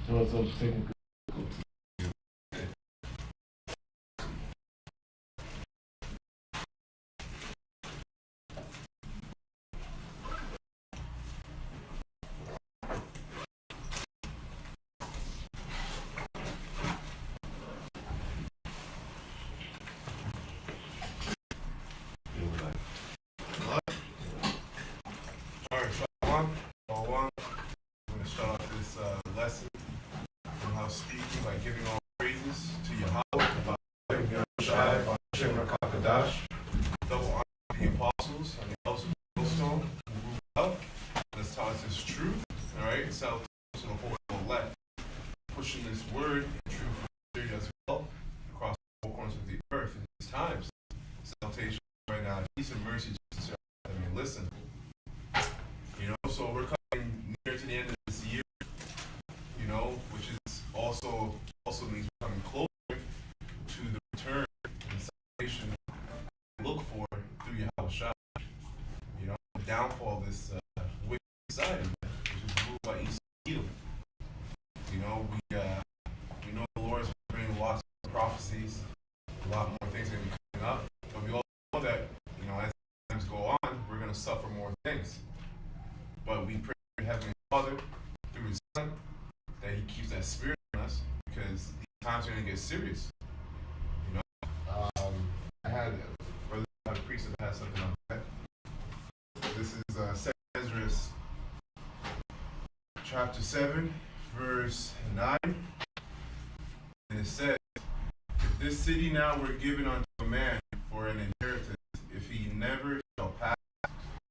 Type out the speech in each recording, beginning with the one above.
some technical. Alright, Shalom. Shalom. I'm going to start off this lesson on how speaking by giving all praises to Yahweh, about Shai, Hashem HaKadosh, double honor to the apostles and the elders of the millstone who rule out. Let's taught us this truth. Alright, salutations to the whole elect, pushing this word and truth as well across the four corners of the earth in these times. Salutations right now, peace and mercy. Listen. So we're coming near to the end of this year, which is also means we're coming closer to the return and salvation we look for through Yahweh Shai. The downfall of this wicked society, which is ruled by Edom. We know the Lord is bringing lots of prophecies, a lot more things are going to be coming up, but we all know that, as times go on, we're going to suffer more things. But we pray to Heavenly Father through His Son that He keeps that spirit in us, because these times are going to get serious. I had a priest that had something on that. This is 2 Ezra chapter 7, verse 9. And it says, "If this city now were given unto a man for an inheritance, if he never shall pass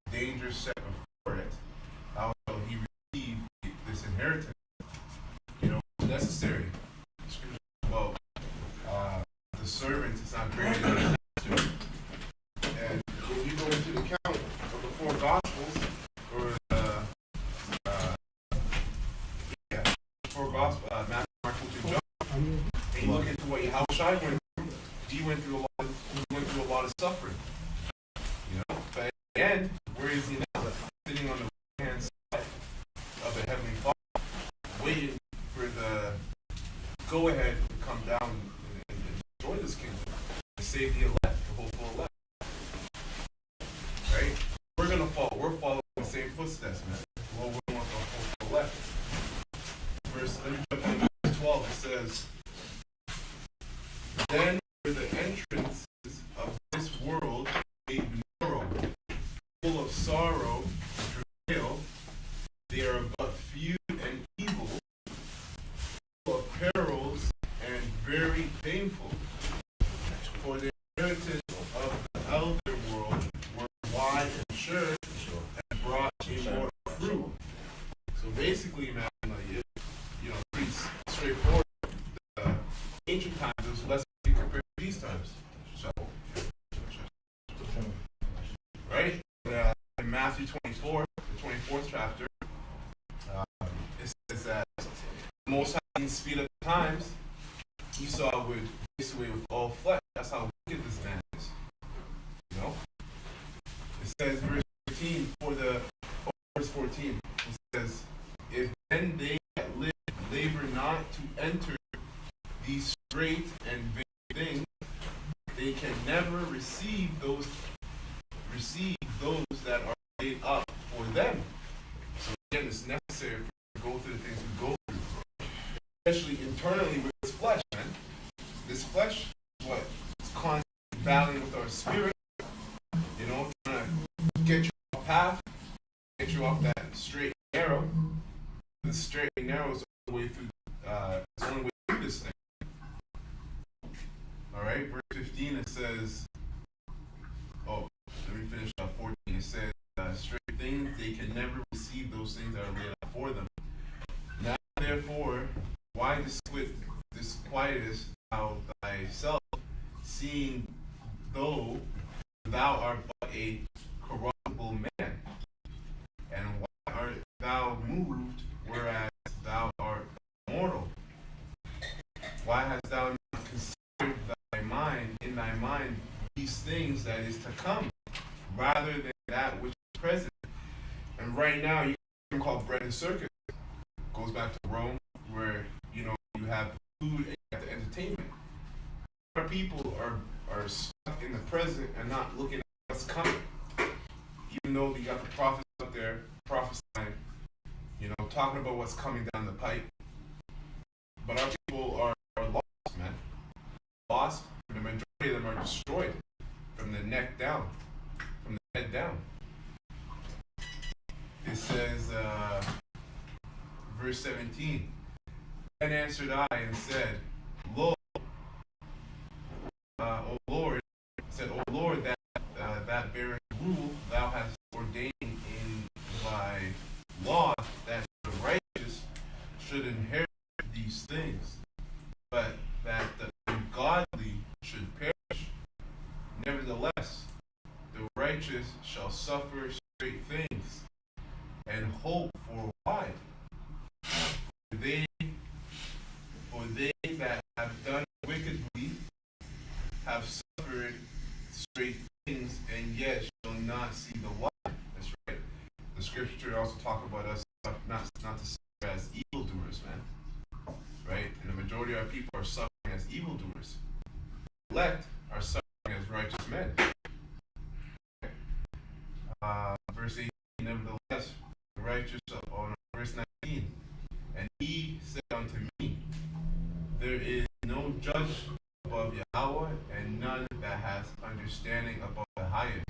danger set before it, how shall he receive this inheritance?" Necessary. Scripture about the servant is not greater than the master. And when you go into the account of the four Gospels, or four Gospels, Matthew, Mark, Luke, and John, and you look into what Yahushua went through, he went through a lot of suffering. But at the end, where is he now? Sitting on the right hand side of the Heavenly Father, waiting for the go-ahead to come down and destroy this kingdom, to save the elect, the hopeful elect. Right? We're going to follow. We're following the same footsteps, man. Well, we want the hopeful elect. Let me jump into verse 12. It says, "Then were the entrances of this world made narrow, full of sorrow and travail. They are but few and evil, full of perils and very painful. For the inheritance of the elder world were wide and sure, and brought immortal fruit." So basically, man, pretty straightforward. The ancient times, it was less compared to these times. Right? In Matthew 24, the 24th chapter, it says that the Most High didn't speed up the times. Esau would chase away with all flesh. That's how wicked this man is. It says, verse 14, verse 14, it says, "If then they that live labor not to enter these straight and vain things, they can never receive those that are laid up for them." So again, it's necessary for to go through the things we go through, especially internally with this flesh, man. This flesh is what is constantly battling with our spirit, trying to get you off path, get you off that straight and narrow. The straight and narrow is the only way through. It's the only way through this thing. All right, verse 15. It says, let me finish up 14. It says, "Straight things, they can never receive those things that are laid out for them. Now, therefore, why disquietest thou thyself, seeing though thou art but a corruptible man? And why art thou moved, whereas thou art mortal? Why hast thou not considered in thy mind these things that is to come, rather than that which is present?" And right now, you can call bread and circus. Goes back to Rome, where have food, and you have the entertainment. Our people are stuck in the present and not looking at what's coming. Even though you got the prophets out there prophesying, talking about what's coming down the pipe. But our people are lost, man. Lost. The majority of them are destroyed from the neck down, from the head down. It says, verse 17, then answered I and said, Lo, O Lord, that beareth rule thou hast ordained in thy law, that the righteous should inherit these things, but that the ungodly should perish. Nevertheless, the righteous shall suffer great things, and hope for why? For they that have done wickedly have suffered straight things, and yet shall not see the light. That's right. The scripture also talk about us not to suffer as evildoers, man. Right? And the majority of our people are suffering as evildoers. Elect are suffering as righteous men. Verse 18, nevertheless, the righteous, verse 19, and he said unto me, there is no judge above Yahweh, and none that has understanding above the highest.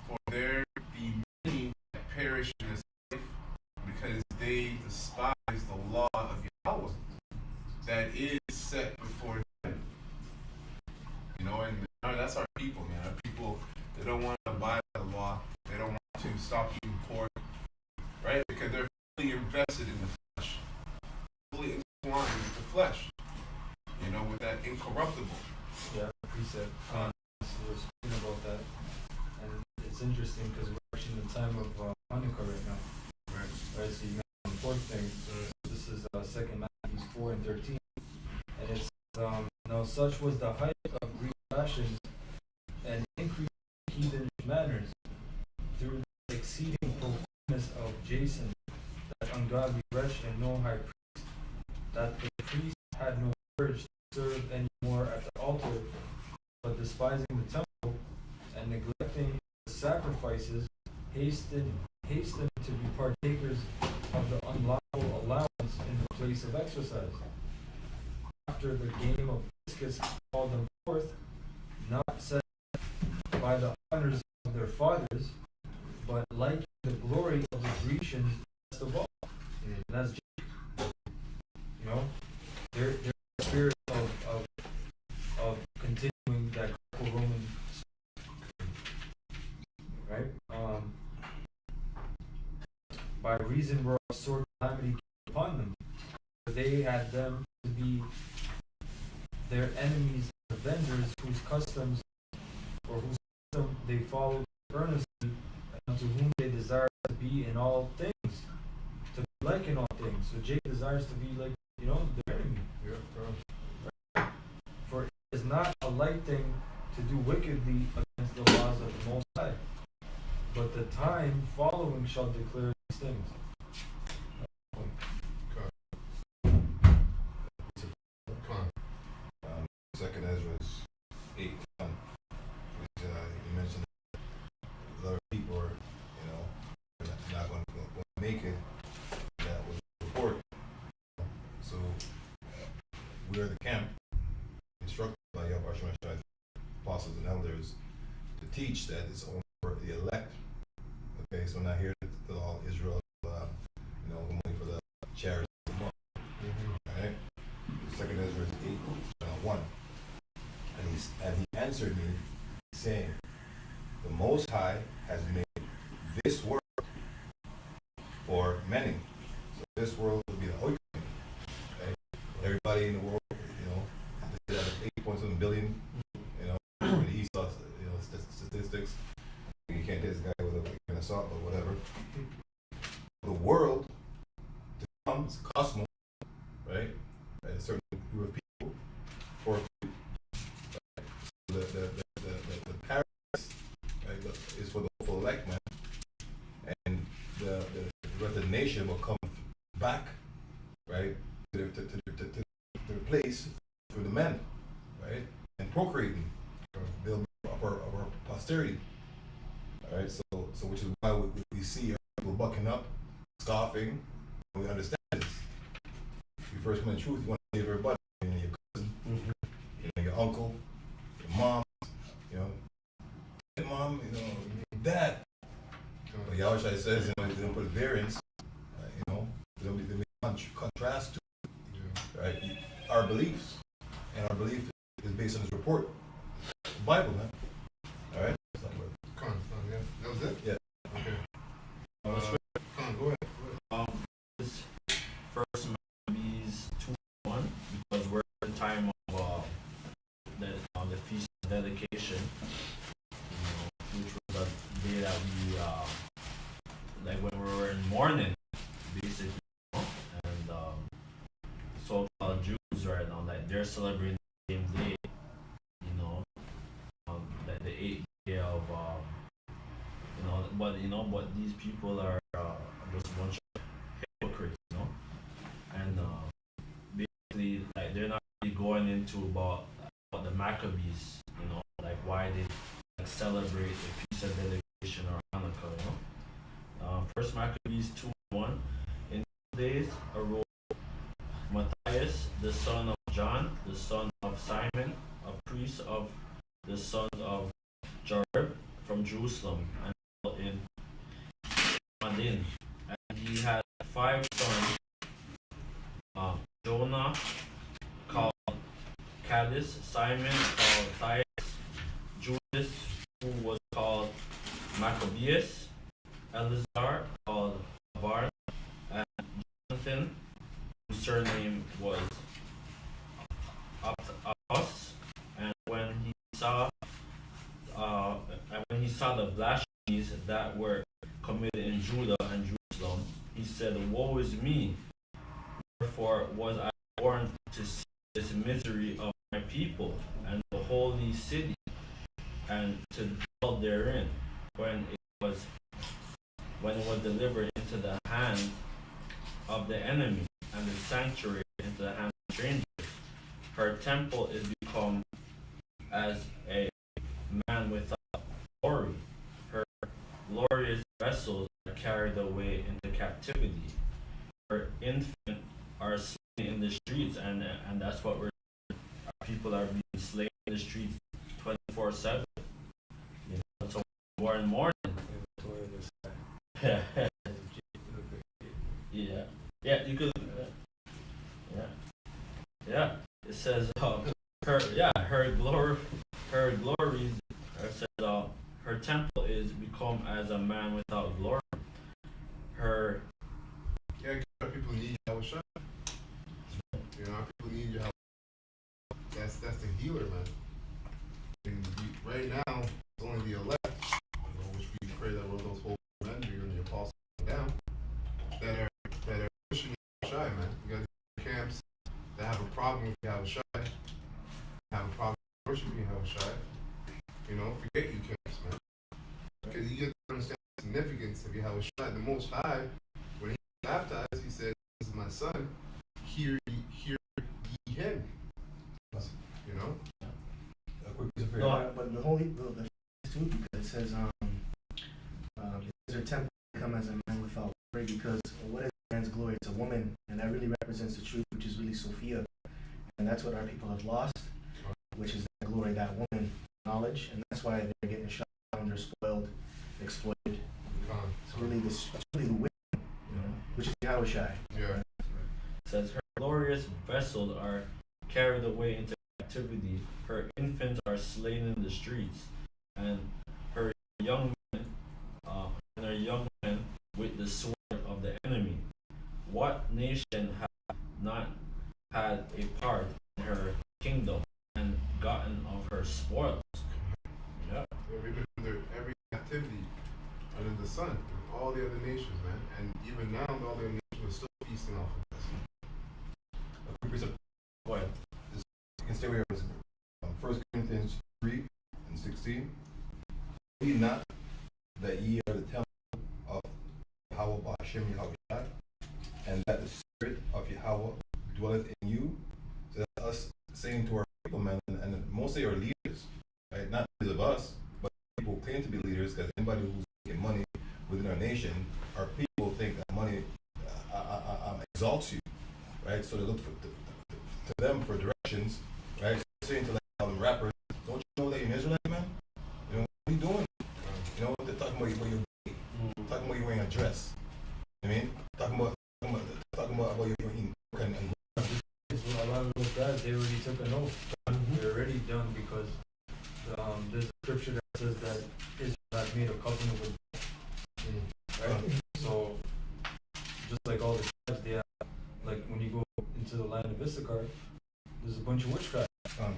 For there be many that perish in this life, because they despise the law of Yahweh that is set before them. And that's our people, man. Our people, they don't want to abide by the law. They don't want to stop eating pork, right? Because they're fully invested in the flesh, fully intertwined with the flesh, with that incorruptible. Yeah, precept. Was speaking about that, and it's interesting because we're actually in the time of Hanukkah right now. Right. So you mentioned the pork thing. This is 2 Maccabees 4 and 13, and it's now such was the height of Greek fashions and increased heathenish manners through the exceeding profaneness of Jason, that ungodly wretch, and no high priest, that the priest had no courage to serve any more at the altar, but despising the temple and neglecting the sacrifices, hastened to be partakers of the unlawful allowance in the place of exercise. After the game of discus called them forth, not set by the honors of their fathers, but liking the glory of the Grecians best of all. And that's their spirit of continuing that Greco-Roman, right? By reason whereof sore calamity came upon them, for they had them to be their enemies and avengers, whose customs they followed earnestly, and unto whom they desire to be in all things, to be like in all things. So Jacob desires to be like, their enemy. Right? For it is not a light thing to do wickedly against the laws of the Most High, but the time following shall declare these things. Second Ezra 8:1. You mentioned a lot of people are, not going to make it. That was report. So we are the camp, instructed by Yahweh Shai, apostles and elders, to teach that it's only for the elect. Okay, so not here to all Israel, only for the charity of the month. Alright? Second Ezra 8:1. And he answered me, saying, the Most High has made this world for many. So this world will be the Oikon. Okay? Everybody in the world, they said 8.7 billion, when he saw, statistics. You can't take this guy with a grain of salt, but whatever. The world to come is a cosmos, right? A certain group of people, for the paradise, right, is for the hopeful elect, man, and the rest of the nation will come back, right, their place for the men, right? And procreating, building of our posterity. All right, so which is why we see people bucking up, scoffing, and we understand this. If you first come in the truth, you want to save everybody, you know, your cousin, you know, your uncle, your mom, you know, hey, mom, you know, your dad. But Yahushua says, you know, they don't put variance, you know, they contrast to, right, our beliefs, and our belief is based on this report, the Bible, man. All right. Come on, yeah. That was it? Yeah. Okay. Come on, go ahead. This first Maccabees 2:1, because we're in the time of the feast of dedication, which was a day that we like when we were in mourning, basically, and so-called Jews right now, like they're celebrating the same day, like the 8th day of but these people are just a bunch of hypocrites, and basically, like, they're not really going into about the Maccabees, like why they like celebrate the feast of dedication or Hanukkah, First Maccabees 2:1. In those days arose Matthias, the son of John, the son of Simon, a priest of the sons of Jareb from Jerusalem, and dwelt in Madin. And he had 5 sons, Jonah, called Cadiz, Simon, called Thias, Judas, who was called Maccabeus, Eleazar, called Abar, and Jonathan, whose surname was Apos. And when he saw the blasphemies that were committed in Judah and Jerusalem, he said, "Woe is me! Wherefore was I born to see this misery of my people and the holy city, and to dwell therein, when it was delivered into the hand of the enemy, and the sanctuary into the hand of strangers. Her temple is become as a man without glory. Her glorious vessels are carried away into captivity. Her infants are slain in the streets," and that's what we're. Our people are being slain in the streets 24/7. So more and more. Yeah, you could. Yeah. It says her glories. It says her temple is become as a man without glory. Her. Yeah, our people need Yahushua. Our people need Yahushua. That's the healer, man. And right now, it's only the elect, which we pray that all those holy men, and the apostles down, that are pushing Yahushua, man. You got the camps that have a problem with Yahushua, have a problem with worshiping Yahushua. Forget you camps, man. Because you get to understand the significance of Yahushua. The Most High, when he was baptized, he said, "This is my son, hear ye him." No, but the holy the too, because it says is her temple become as a man without glory, because what is a man's glory? It's a woman, and that really represents the truth, which is really Sophia, and that's what our people have lost, which is that glory, that woman, knowledge, and that's why they're getting shot down, they're spoiled, exploited. It's really the women, which is Yahushua. Yeah. It says her glorious vessels are carried away into captivity. Her infants are slain in the streets, and her young men, with the sword of the enemy. What nation has not had a part in her kingdom and gotten of her spoils? Yeah. We've been under every captivity under the sun, with all the other nations, man. And even now, all the other nations are still feasting off of us. Go ahead. You can stay where it was. 1 Corinthians 3:16. Be not that ye are the temple of Yahweh Ba'ashem Yahweh, and that the Spirit of Yahweh dwelleth in you. So that's us saying to our people, man, and mostly our leaders, right? Not leaders of us, but people who claim to be leaders, because anybody who's making money within our nation, our people think that money exalts you, right? So they look to them for directions, right? So saying to like rappers, don't you know that you're an Israelite, man? You know, what are you doing? You know, they're talking about you, talking about you wearing a dress. You know what I mean? Talking about your eating and A lot of those guys, they already took an oath. They're already done because there's a scripture that says that Israel has made a covenant with God. Right? So, just like all the tribes, they have, like when you go into the land of Issachar, there's a bunch of witchcraft.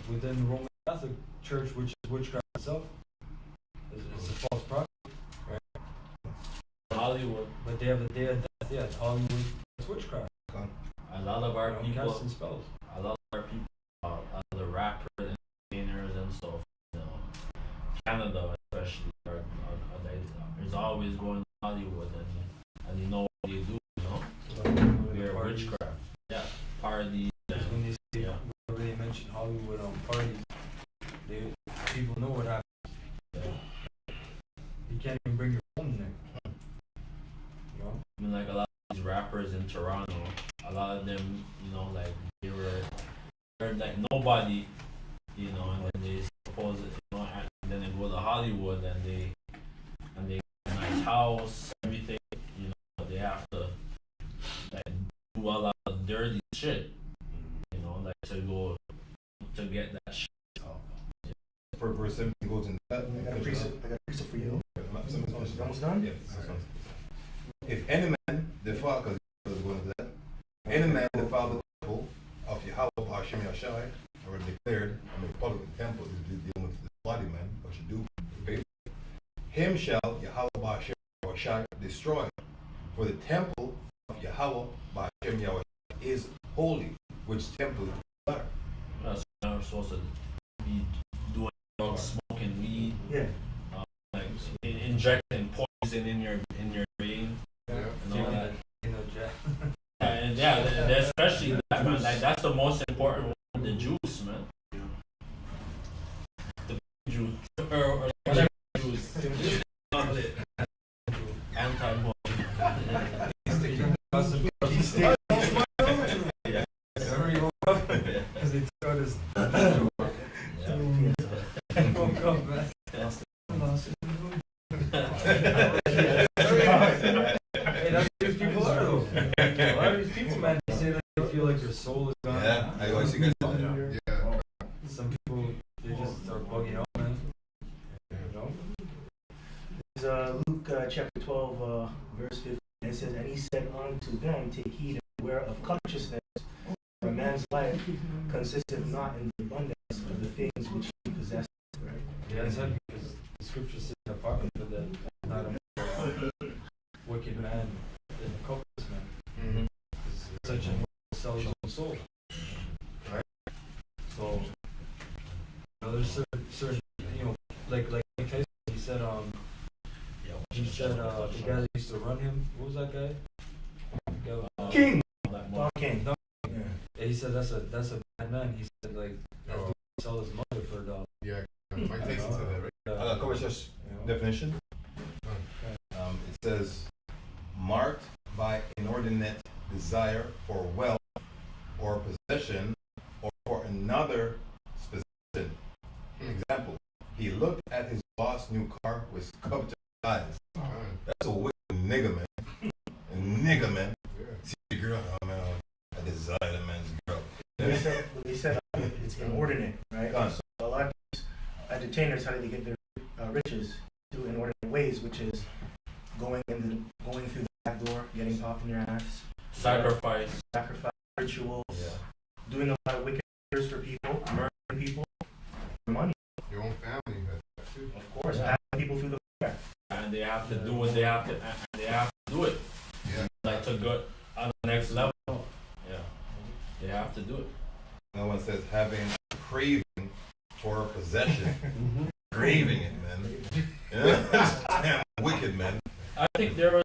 Within the Roman Catholic Church, which is witchcraft itself, it's a false prophet, right? Hollywood. But they have a day of death, yeah, it's Hollywood, it's witchcraft. A lot of our people, casting spells. a lot of our people, the rappers and entertainers and stuff, you know, Canada especially, there's always going to Hollywood and you know what they do, you know? We're witchcraft. Yeah, parties. When they say, whenever they mention Hollywood on parties, people know what happens. Yeah. You can't even bring your phone there. You know? I mean, like a lot of these rappers in Toronto, a lot of them, you know, like they're like nobody, you know, and then they suppose, you know, and then they go to Hollywood and they get a nice house, everything, you know, they have to like do a lot of dirty shit, you know, like to get that shit off. for verse 17 goes into that. I got a precept for you. Almost done? Yeah. If any man defile, because going to that, any man defile the temple of Yahweh Hashem Yashai, or declared, I mean, public temple is dealing with the body man, what you do, faith. Him shall Yahweh Hashem Yashai destroy, for the temple of Yahweh Hashem Yahweh is holy, which temple is better. That's not supposed to be doing drugs, smoking weed, Yeah. like injecting poison in your vein, and all that. You know, Jack. And yeah, especially that, man. Like that's the most important one, the juice, man. The juice or whatever juice. Anti-boy. Because they took out his woke up, man. Hey, that's what these people are though. A lot of these people, man, they say that they feel like their soul is gone. Yeah, I always see guys. Some people, they just are bugging out, man. You know? This is Luke chapter 12, verse 15. It says, and he said unto them, take heed and beware of covetousness, for a man's life consisteth not in the abundance of the things which he possesses. Right? Yeah, it's heavy because the scripture says in Apocrypha that not a wicked man than a covetous man. It's such a sell his own soul. Right? So, you know, there's certain, you know, like Tyson, he said, the guy that used to run him, what was that guy? King! That Don King. Yeah, he said that's a bad man. He said like that dude sell his mother for $1. Yeah, Mike Tyson said that, right? I got cover just definition. It says, marked by inordinate desire for wealth or possession or for another possession. Example, he looked at his boss' new car with covetous eyes. That's a wicked nigga, man. A nigga, man. See the girl, oh man, I desire that man's girl. They said it's inordinate, right? So a lot of these entertainers, how do they get their riches? Through inordinate ways, which is going through the back door, getting popped in your ass, sacrifice rituals, Yeah. doing a lot of wicked things for people, murdering people for money. Your own family has that too. Of course, Yeah. passing people through the fire. and they have to do what they have to, and they have to do it. Yeah. Like to go on the next level. Yeah, they have to do it. No one says having a craving for possession. Craving it, man. Yeah? That's damn wicked, man. I think there was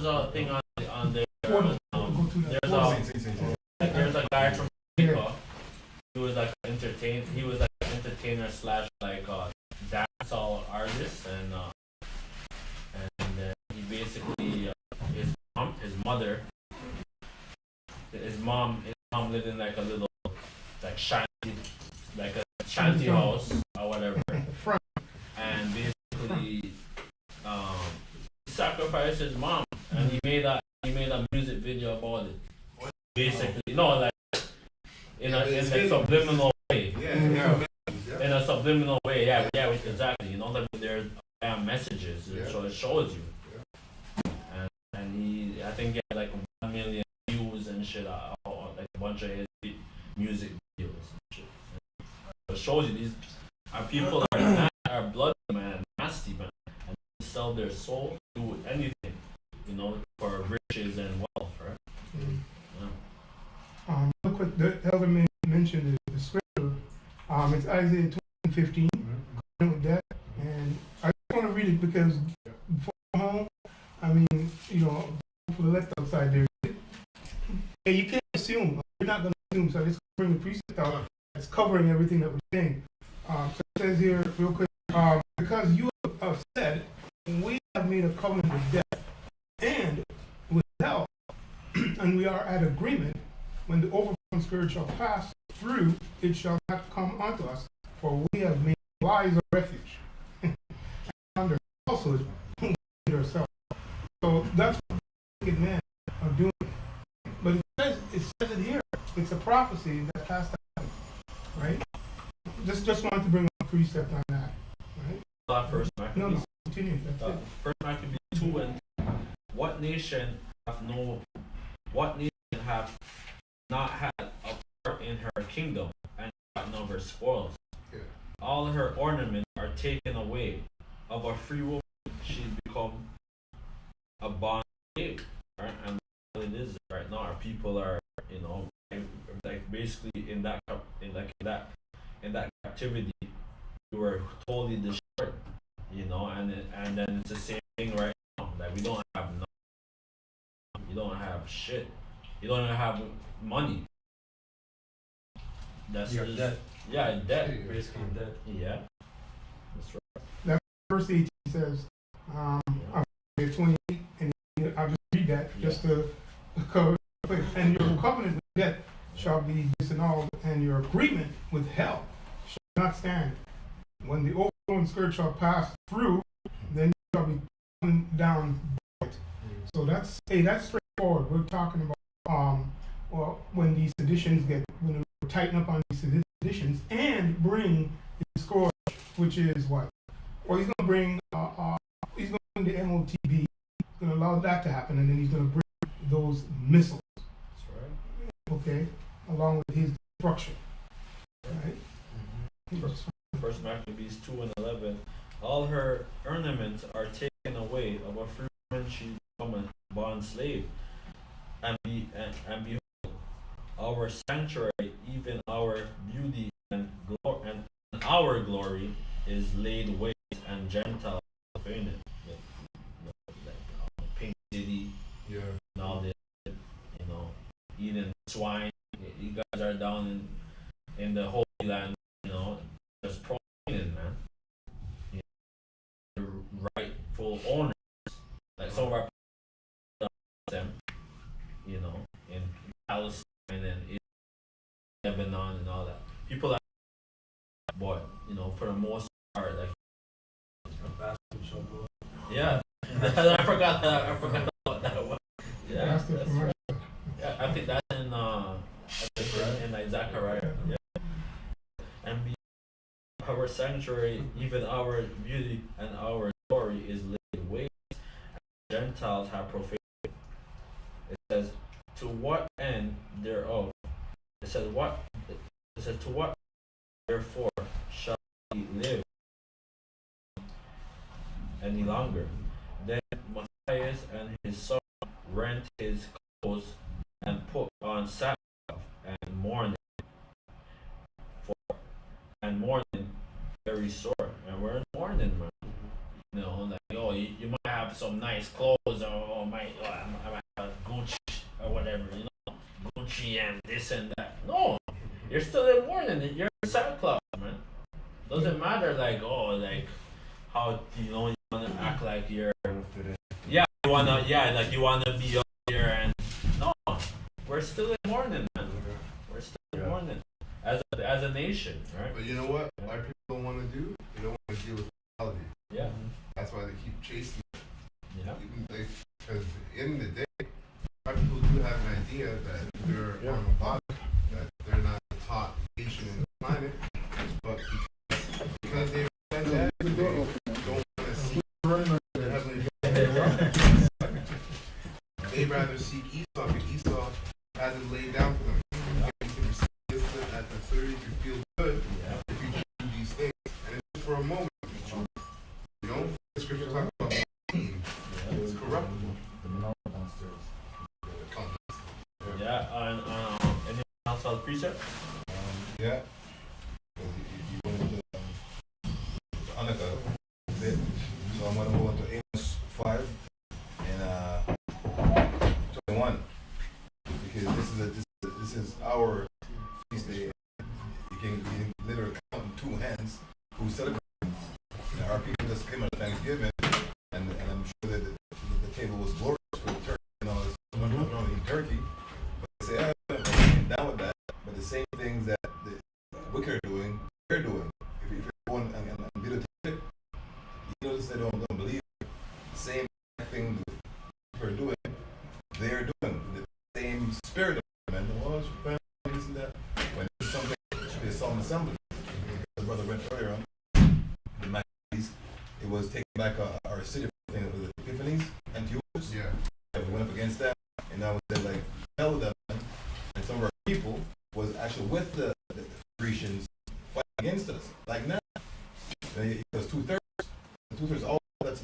a thing on the there's a guy from Jamaica. He was like he was like an entertainer slash like dancehall artist, and then he basically his mom lived in like a little like shanty house or whatever, and basically he sacrificed his mom, and he made a music video about it. Basically, no, like in a subliminal way. In a subliminal way, yeah, exactly. You know, there's messages, so it shows you. And he, I think, he had like 1 million views and shit, like a bunch of his music videos and shit. It shows you these people are bloody, man, nasty, man, and they sell their soul, do anything, you know, for riches and wealth, right? Real quick, the elder mentioned the scripture. It's Isaiah 20:15. With that, and I just want to read it because before I go home, I mean, you know, for the left outside there, and you can't assume. We're not going to assume. So I just bring the precept out. It's covering everything that we're saying. So it says here, real quick, because you have said, we have made a covenant with death and with hell, and we are at agreement. When the overflowing spirit shall pass through, it shall not come unto us, for we have made lies a refuge, and under falsehood we hid ourselves. So that's what the wicked men are doing. But it says it here. It's a prophecy that has to happen, right? Just wanted to bring up a precept on that, right? First Maccabees. No, continue. That's it. First Maccabees 2 and what nation have not had a part in her kingdom and gotten of her spoils? Yeah. All her ornaments are taken away. Of a free woman, she's become a bond slave, right? And what it is right now, our people are, you know, like basically in that captivity, we were totally destroyed, you know, and then it's the same thing right now. Like we don't have nothing. You don't have shit. You don't even have money. That's You're just, dead. Yeah, debt. You're basically dead. Yeah, that's right. Verse 18 says, 28, and I'll just read that just to cover it. And your covenant with death shall be disannulled, and your agreement with hell shall not stand. When the overflowing scourge shall pass through, then you shall be thrown down by it. So that's straightforward. We're talking about or when these seditions when we tighten up on these seditions and bring the scourge, which is what? Or he's going to bring the MOTB, he's going to allow that to happen, and then he's going to bring those missiles. That's right. Okay, along with his destruction. Right? First Maccabees 2 and 11. All her ornaments are taken away. Of a free woman she become a bond slave. And behold, our sanctuary, even our beauty and our glory, is laid waste, and Gentiles profane it. Like Pink City, Yeah. and all this, you know, eating swine. You guys are down in the Holy Land, you know, just profaning, man. You know, the rightful owners, like some of our them, you know, in Palestine and Lebanon and all that. People are, boy, you know, for the most part, like, yeah, I forgot about that one. Yeah, that's right. Yeah, I think that's in like Zechariah. Yeah. And be our sanctuary, even our beauty and our glory is laid waste, and Gentiles have profaned. It says, to what end thereof? It says to what therefore shall we live any longer? Then Matthias and his son rent his clothes and put on sackcloth and mourning very sore. And we're in mourning, man. You know, like, oh, you might have some nice clothes, or I might have Gucci or whatever, you know. flashy and this and that. No, you're still in mourning. You're in sackcloth, man. Doesn't matter like how you wanna act like you're you wanna be up here and no, we're still in mourning, man. We're still in mourning as a nation, right? But you know what? Why people don't want to do? They don't want to deal with reality. Yeah. That's why they keep chasing. Yeah. Because in the day, our people do have an idea that they're on the bottom, that they're not the top nation in the planet, but because they realize that, they don't want to seek the heavenly. They rather seek Esau, because Esau has it laid down for them. You can receive this at the 30, you feel good if you do these things, and it's for a moment. You know, the scripture talks about it's corruptible. Yeah, and anyone else on precept? Yeah. You went into Hanukkah a bit. So I'm going to go into Amos 5 and 21. Because this is our feast day. You can literally count in two hands who celebrate. Our people just came on Thanksgiving, and I'm sure that the table was glorious for the turkey and all this. I don't eat turkey. But they say, I'm down with that. But the same things that the wicked are doing, they're doing. If you're going and videotape it, you notice they don't believe it. The same thing that we're doing, they're doing. The same spirit of man. Oh, this and that. When there's something, it should be a solemn assembly. The brother went earlier on. The Maccabees, it was taking back our city thing with the Epiphanies, Antiochus. Yeah. We went up against that, and now they like hell with them. And some of our people was actually with the Grecians fighting against us. Like now, it was 2/3. 2/3 all that's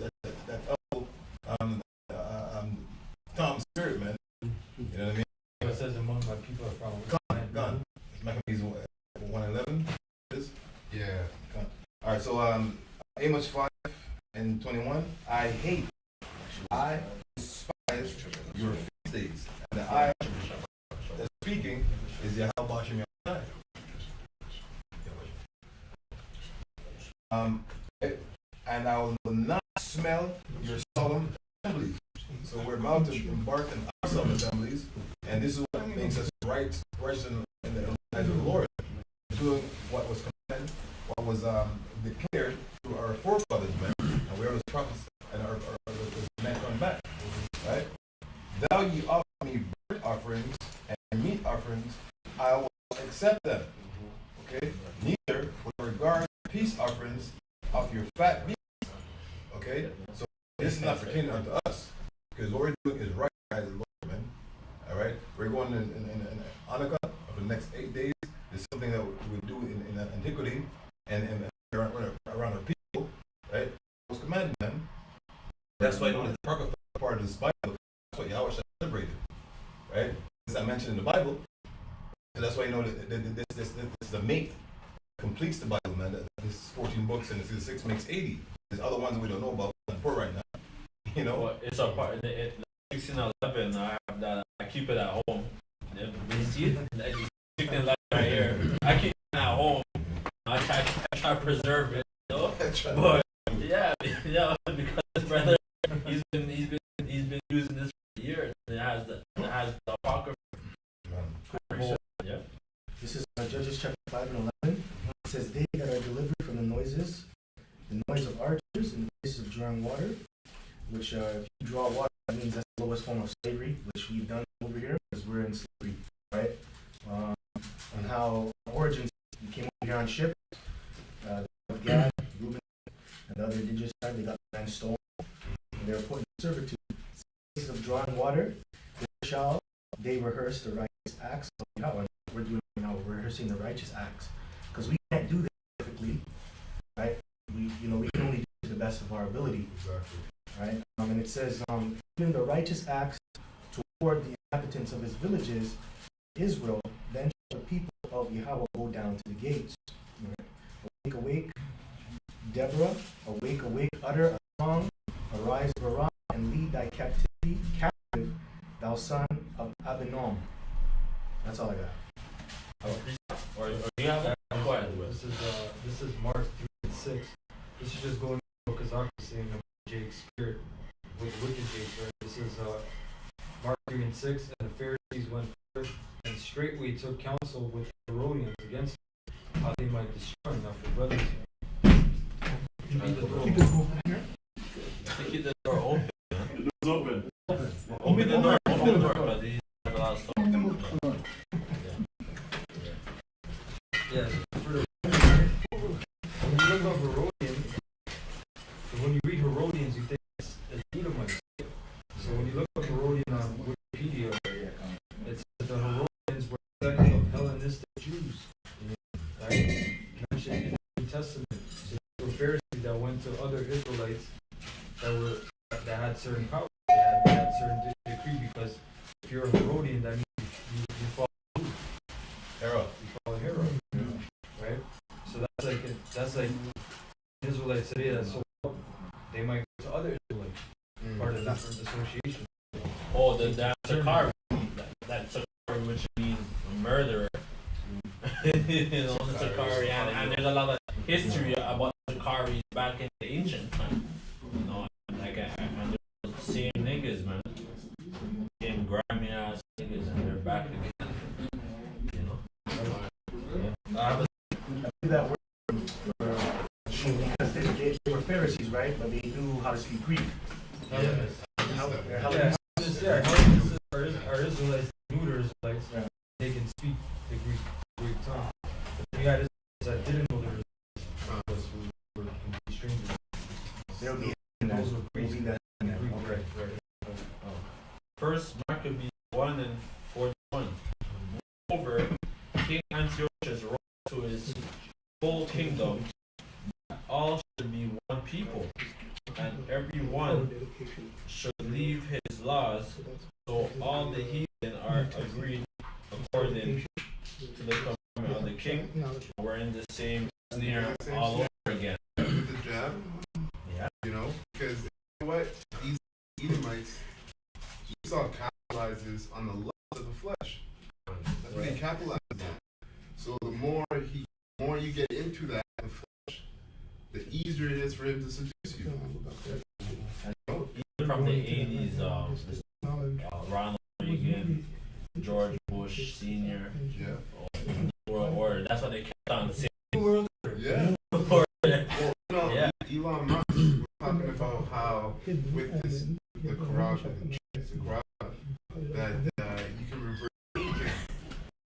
Tom's spirit, man. You know what I mean? So it says among my people are from Gone. It's Maccabees 1:11. Is Yeah. gone. All right. So Amos 5 and 21. I despise your feast days, and the I that's speaking is Yahweh Bashem Yahweh. And I will not smell your solemn assemblies. So we're about to embark on our solemn assemblies, and this is what makes us righteous in the eyes of the Lord, doing what was commanded, what was declared to our forefathers, man, and we are the prophets, and our men coming back, right? Thou ye offer me burnt offerings and meat offerings, I will accept them. Okay? Neither will regard peace offerings of your fat beasts. Okay? So this is not pertaining unto us. Because what we're doing is right as the Lord, man. Alright? We're going in Hanukkah for the next 8 days. It's something that we do in antiquity and around our people. Right? It was commanded, man. That's why the part of this Bible, that's what Yahweh celebrated. Right? As I mentioned in the Bible. So that's why you know that this is the mate completes the Bible, man. This is 14 books and the 6 makes 80. There's other ones we don't know about for right now. You know? Well, it's a part. 1611. I have that. I keep it at home. You see it? Like, 1611 right here. I keep it at home. I try to preserve it. You know? But yeah, because brother, he's been using this for years. It has the apocrypha. Yeah. This is Judges chapter 5 and 11. It says, they that are delivered from the noises, the noise of archers, and the voice of drawing water, which if you draw water, that means that's the lowest form of slavery, which we've done over here, because we're in slavery, right? And how origins came over here on ships, of Gad, Reuben, and the other indigenous tribe, they got the land stolen, and they were put in servitude. Cases of drawing water, there shall they rehearse the righteous acts of Yahweh. We're doing now, we're rehearsing the righteous acts, because we can't do this perfectly, right? We can only do it to the best of our ability. Exactly. Right? And it says, even the righteous acts toward the inhabitants of his villages, Israel, then shall the people of Yahweh go down to the gates. Right? Awake, awake, Deborah, awake, utter a song, arise, Barak, and lead thy captivity captive, thou son of Abinom. That's all I got. Or you have that? Go ahead, This is Mark 3:6. This is just going because I'm saying about Jake's spirit with wicked Jake, right? This is Mark 3:6, and the Pharisees went forth and straightway took counsel with the Herodians against him, how they might destroy him. Now, for brothers, Keep it moving here. Keep the door open. It's open. Open the door. Open the door. But these have a lot of stuff. yeah, for the when you look up Herodians, when you read Herodians, you think it's Edomites. So when you look up Herodian on Wikipedia, it says the Herodians were a sect of Hellenistic Jews, right? Mentioned in the New Testament. So there were Pharisees that went to other Israelites that had certain power, they had certain decree, because if you're a Herodian, that means you follow Era. Hero, right? So that's like Israelites today. That's so they might go to other Israelites, part of different association. Oh, that's Sakari. That's Sakari, which means murderer. You know, Sakari, and there's a lot of history about Sakari back in the ancient time. You know, like and they're the same niggas, man. Same grimy ass niggas, and they're back again. You know. I believe that word because they were Pharisees, right? But they knew how to speak Greek. Yes. They're Yeah, Hellenistic. our Israelites, neuter Israelites, Yeah. they can speak the Greek tongue. But we had Israelites that didn't know the because we were complete strangers. They'll be in that. Those were They'll be that. Greek, Okay. right. First Maccabees 1:41. Moreover, King Antiochus wrote to his whole kingdom that all should be one people, and every one should leave his laws, so all the heathen are agreed according to the commandment of the king. We're in the same sneer all over again. With the jab, Yeah. you know, because you know what? These Edomites, Esau capitalizes on the lust of the flesh. That's what he capitalizes on. So the more you get into that, the flesh, the easier it is for him to seduce you. Even from the 80s, Ronald Reagan, George Bush Sr., Yeah. World Order. That's what they kept on saying. Yeah. Or- Well, no, Yeah. Elon Musk was talking about how with the corruption, that you can reverse aging,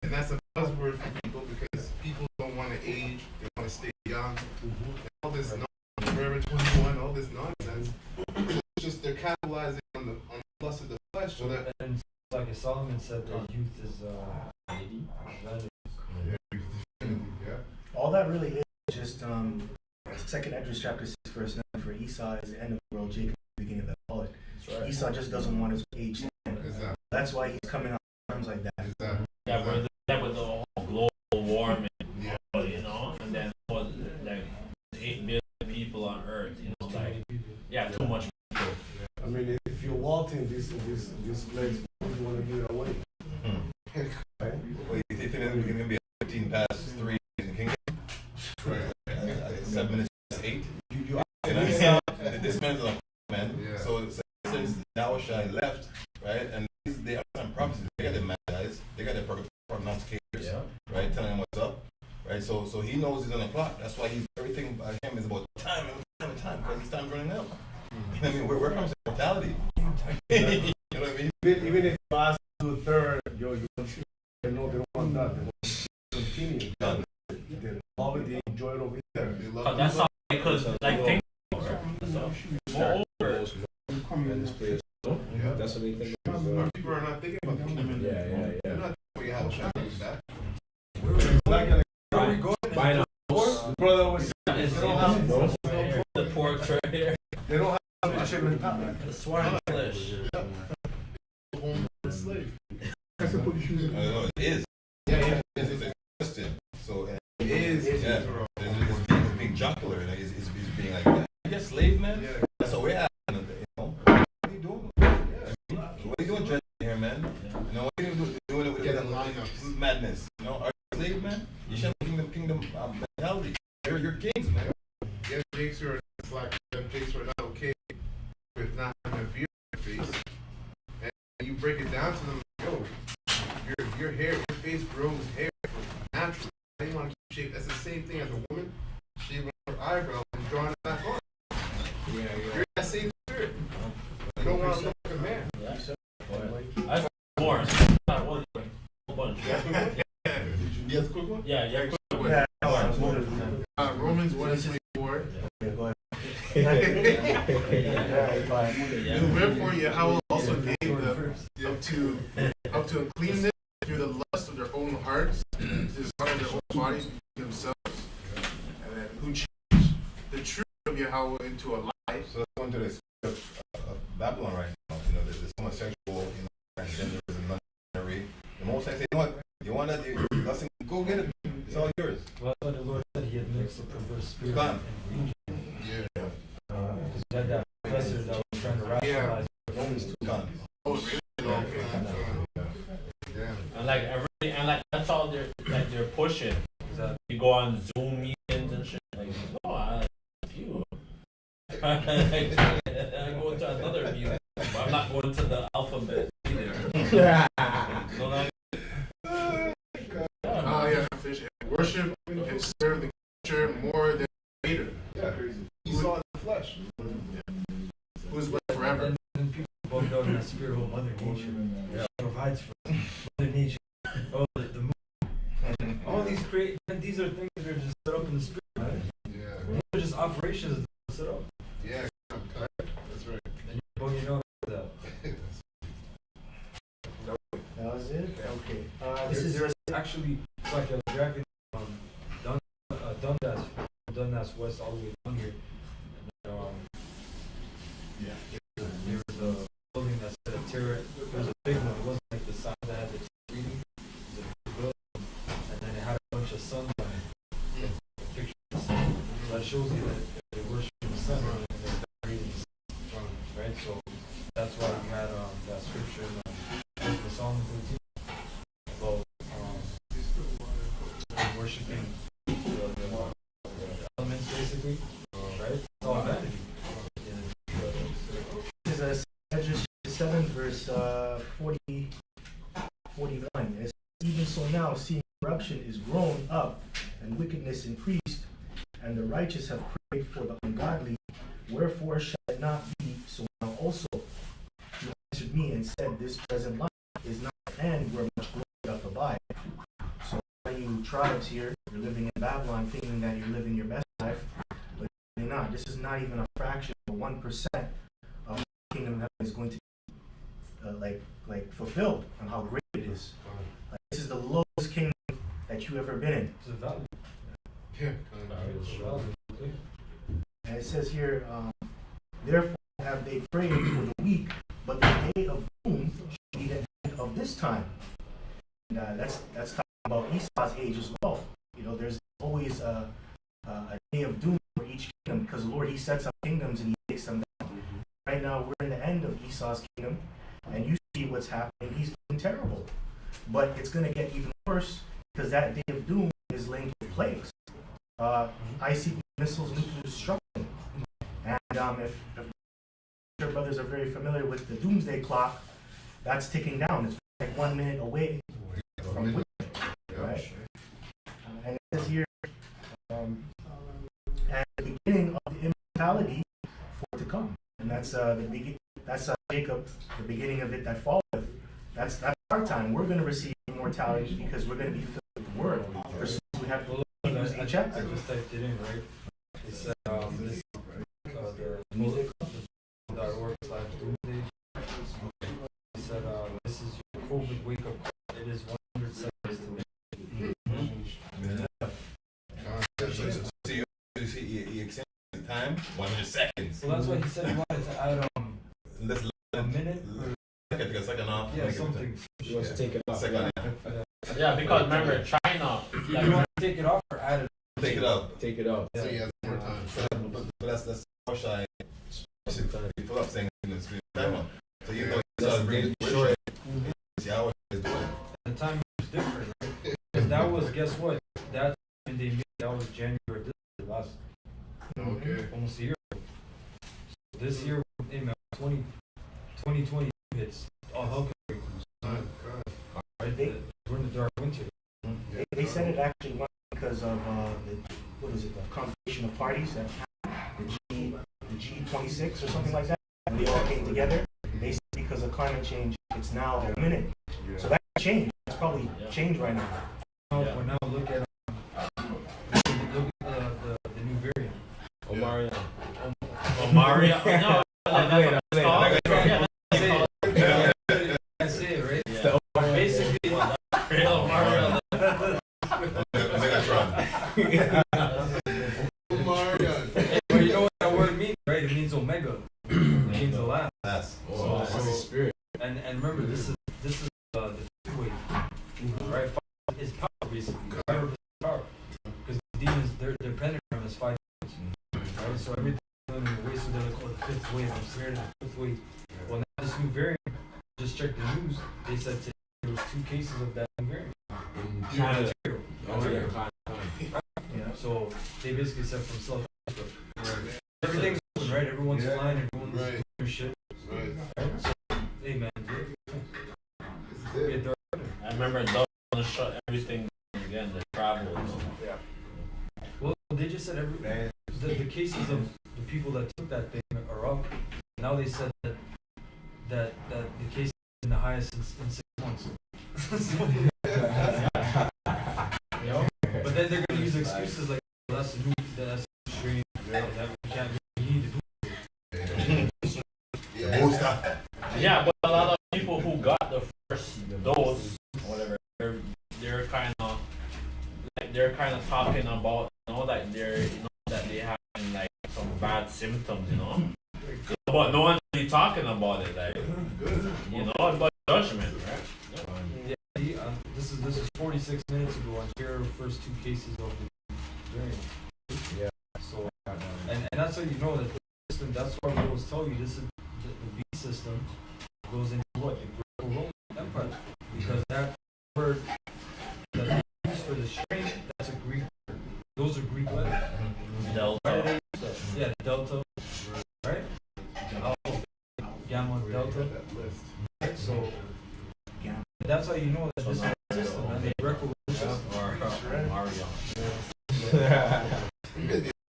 and that's a buzzword for people because people don't want to age; they want to stay young. And all this nonsense, Forever 21, all this nonsense. It's just they're capitalizing on the lust of the flesh, so that And like Solomon said, that youth is vanity. yeah. All that really is just Second Esdras chapter 6 verse 9. For Esau is the end of the world, Jacob is the beginning of the fallen. That's right. Esau just doesn't want his age to end. Exactly. That's why he's coming out with terms like that. Exactly. Yeah, with the whole global warming, Yeah. you know, and then like 8 billion people on Earth, you know, like too much people. I mean, if you're walking this place, you want to give it away. Well, you think it's going to be 15 past 3 in the kingdom? Right. 7 minutes past 8? You This man's a man. Yeah. So since Yahushua left, right, and they are some prophecies, they got their mad guys, they got their prognosticators, Yeah. right, telling him what's up, right? So he knows he's on the clock. That's why everything about him is about time, because his time's running out. You know what I mean? Where comes mortality? You know what I mean? even if you ask to a third, you know they don't want that. They want to continue. They love it, they enjoy it over there. They love That's all because like think so. Moreover, Yeah. That's what they think. People are not thinking about the kingdom. They're not thinking about how to do that. Are we going? Buying a horse? Brother was. they don't have the pork right here, They don't have a shipment. the swine flesh. Home for a slave. No, it is. Yeah. It's a question. So It is. yeah, it's being jocular, like it's being like that. You're a slave, man. Yeah. That's what we're at. You know? What are you doing? What are you doing, judge here, man? You know what are you doing with Get in line up. break it down to them, yo, your hair, your face grows hair naturally. How do you want to keep shape? That's the same thing as a woman shaving her eyebrows and drawing it back on. You're that same spirit. You don't want to look like a man. I born. Not one. A bunch. You have a quick one? Yeah, yeah. Yeah, Romans 1:24. go ahead. And wherefore Yahweh also gave them up to uncleanness through the lust of their own hearts, to desire their own bodies themselves, and then who changed the truth of Yahweh into a lie. So let's go into this Babylon right now. You know, there's homosexual, transgenderism, non-binary. The most I say, you know what? You want that? Listen, go get it. It's all yours. Well, that's what the Lord said. He had mixed a perverse spirit Gone. and religion. Because you had that professor that was trying to rationalize. Gone. Oh, really? Okay. Damn. And like that's all they're pushing. You go on Zoom meetings and shit. Like, no, I like you. I go to another meeting, but I'm not going to the alphabet either. No, Yeah, fish. Worship and serve the creature more than the creator. Yeah. He saw it in the flesh. Who's with forever. And then people bogged down in that spirit of Mother Nature. She provides for us. Mother Nature. Oh, the moon. All these these are things that are just set up in the spirit. Right? Yeah. They're just operations that are set up. Yeah. That's right. And you bogging down with that. That was it? Okay. This is There's actually, it's like I was driving Dundas West all the way down here. And, there was a building that said a turret. It was a big one. It wasn't like the size that had the reading. It was a big building. And then it had a bunch of suns on it. Picture of the sun. So that shows you that they worship the sun and they're reading the sun. Right? So that's why we had that scripture in the Psalm 13. About worshiping the elements, basically, right? It's all vanity. This is Esdras 7, verse 41. It says, even so now, seeing corruption is grown up, and wickedness increased, and the righteous have prayed for the ungodly, wherefore shall it not be so now also? You answered me and said, this present life is not the end where much glory doth abide. So you tribes here, you're living in Babylon thinking that you're living your best life, but you're not. This is not even a fraction of 1% of the kingdom of heaven is going to be like fulfilled on how great it is. Like, this is the lowest kingdom that you ever been in. It's a value. Yeah. It's a value. And it says here, therefore have they prayed for the weak, but the day of doom shall be the end of this time. And that's talking about Esau's age as well. You know, there's always a day of doom for each kingdom, because the Lord, He sets up kingdoms and He takes them down. Right now, we're in the end of Esau's kingdom, and you see what's happening. He's doing terrible. But it's going to get even worse, because that day of doom is linked with plagues. ICBM missiles, nuclear destruction. And if your brothers are very familiar with the doomsday clock, that's ticking down. It's like 1 minute away from winter, right? And it says here, and the beginning of the immortality for to come. And that's Jacob, the beginning of it that falleth. That's our time. We're going to receive immortality because we're going to be filled with the word. We have to use the chapter. I just typed it in, right? It said this the.org/doomsday. It said this is your COVID wake up call. It is 100 seconds to make. He extended the time 100 seconds. Well, that's why he said he wanted to add Let's a minute. take a second off. Yeah, something. He wants to take it off. Second. yeah, because remember China. You want to take it off or add it? Take it up. Take it up. So he has more time. But that's how shy. People up saying in the screen timer. So you know it's really short. See how it's doing. The time was different, right? Because that was, guess what? That was January this year, last Okay. almost a year ago. So this year, hey man, 2020 hits. Oh, how can we right? They- We're in the dark winter. They said it actually went because of the combination of parties that happened, the G26 or something like that, and they all came together. They said because of climate change, it's now a minute. So that changed. It's probably changed right now. But now look at the new variant. Omaria. Omaria. No. That's it, right? Yeah. Basically, Omaria. Megatron. but you know what that word means, right? It means omega. It means the last. That's So- Holy Spirit. And remember, this is the fifth wave, right? Fire is power, basically. Fire is power, because the demons they're pentagram is 5 demons, right? So everything in the way, so they're like, oh, the fifth wave. I'm scared of the fifth wave. Well, now this new variant. Just check the news. They said today there was 2 cases of that new variant. Canada. Ontario. Yeah. So they basically said from South Africa. Everything's open, right? Everyone's flying. Everyone's doing their shit. Right? So, hey man, be a dark. I remember they're gonna shut everything again. The travel. Well, they just said the cases of the people that took that thing are up. Now they said that the cases are the highest in 6 months. You know? But then they're gonna use excuses like that's the new strain that we can't we need to do. Yeah, but a lot of people who got the first dose, whatever, they're kind of talking about, like that they have like some bad symptoms, but no one's really talking about it, like, about judgment, right? Yeah, this is 46 minutes ago. Ontario first 2 cases of the variant. Yeah. So and that's how you know that the system. That's why we always tell you this is the B system goes into what the Greco-Roman Empire, because that word that they use for the strain, that's a Greek word. Those are Greek letters. Delta. Why do they use that? Yeah, delta, right? Alpha, gamma, delta. Right? So that's how you know that this is the system, and the Greco-Roman system. Or Mario.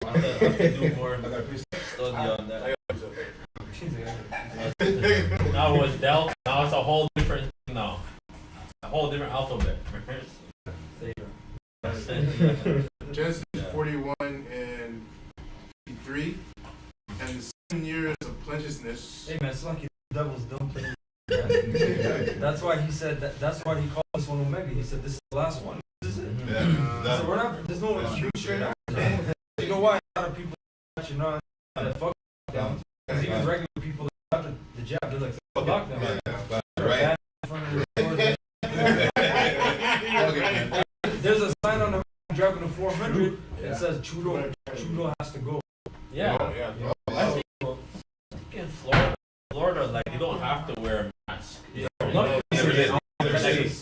I have to do more study on that. Now it was Delta. Now it's a whole different thing now. A whole different alphabet. Genesis 41 and 53, and the 7 years of plenteousness. Hey man, it's lucky the devil's done playing. That's why he said that. That's why he called this one Omega. He said this is the last one. This is it. So we're not. There's no new straight up. You know why a lot of people catching on that fuck lockdown? Because even regular people that got the jab, they're like fuck lockdown. right. There's a sign on the driving the 400. It says Trudeau has to go. Yeah. I think in Florida, like you don't have to wear a mask.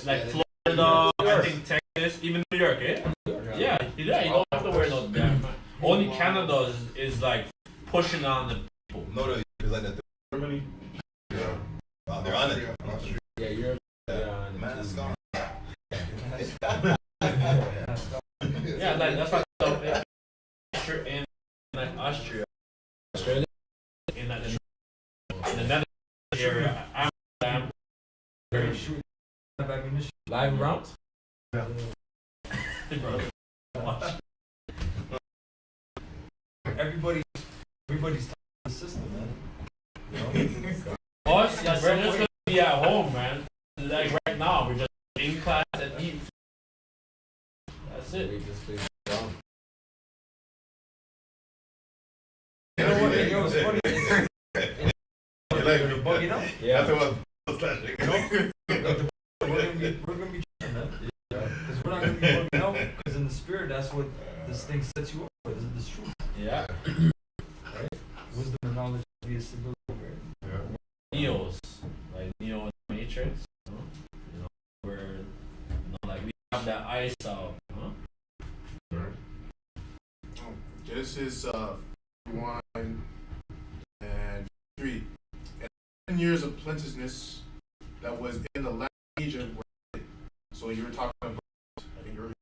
Like Florida, I think Texas, even New York, eh? Yeah, you don't have to wear no damn mask. Only Canada is like pushing on the people. No, no, it's like that. Germany. They're on it. Yeah, you're. Mask on. Yeah, like that's why in like Austria, Australia. in like the Netherlands area, Amsterdam. They're shooting ammunition. Live rounds. Everybody's talking the system, man. Us, yeah, we're just gonna be at home, man. Like right now, we're just in class and eat. That's it. You know what? You know what's funny? They're bugging out. Yeah, that's what We're gonna be trying, man. Because we're not gonna be bugging out. Because in the spirit, that's what this thing sets you up with. Is this truth? Yeah. Right? Wisdom and knowledge will be a stability, right? Neos, like Neo in the Matrix. Where like we have that ice out. Genesis 1 and 3. And 7 years of plenteousness that was in the land of Egypt,